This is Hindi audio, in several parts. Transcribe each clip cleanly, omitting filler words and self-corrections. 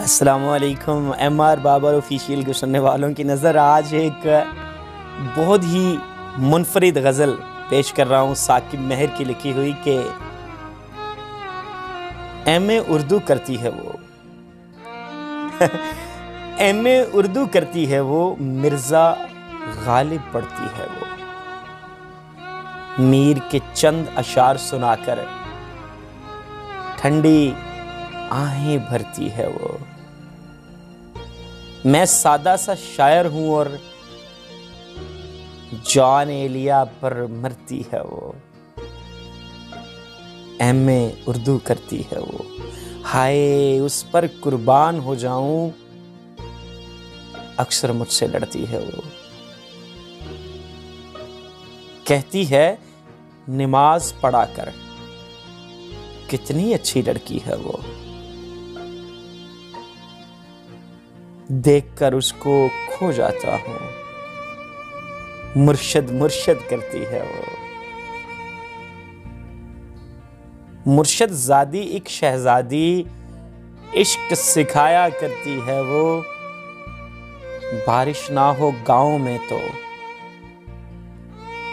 अस्सलामुअलैकुम MR बाबर ऑफिशियल के सुनने वालों की नज़र आज एक बहुत ही मुनफरिद गज़ल पेश कर रहा हूँ साकिब मेहर की लिखी हुई कि MA उर्दू करती है वो MA उर्दू करती है वो मिर्ज़ा गालिब पढ़ती है वो मीर के चंद अशार सुनाकर ठंडी आहें भरती है वो। मैं सादा सा शायर हूं और जॉन एलिया पर मरती है वो। MA उर्दू करती है वो। हाय उस पर कुर्बान हो जाऊं अक्सर मुझसे लड़ती है वो। कहती है नमाज पढ़ा कर कितनी अच्छी लड़की है वो। देखकर उसको खो जाता हूं मुर्शद मुर्शद करती है वो। मुर्शद ज़ादी एक शहजादी इश्क सिखाया करती है वो। बारिश ना हो गांव में तो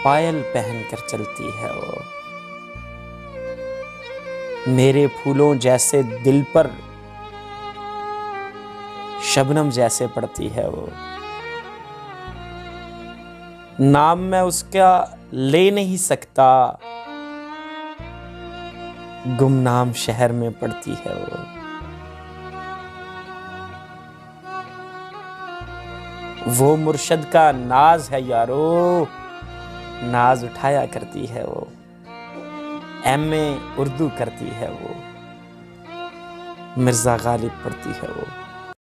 पायल पहन कर चलती है वो। मेरे फूलों जैसे दिल पर शबनम जैसे पड़ती है वो। नाम मैं उसका ले नहीं सकता गुमनाम शहर में पड़ती है वो। वो मुर्शद का नाज है यारो नाज उठाया करती है वो। MA उर्दू करती है वो मिर्ज़ा गालिब पढ़ती है वो।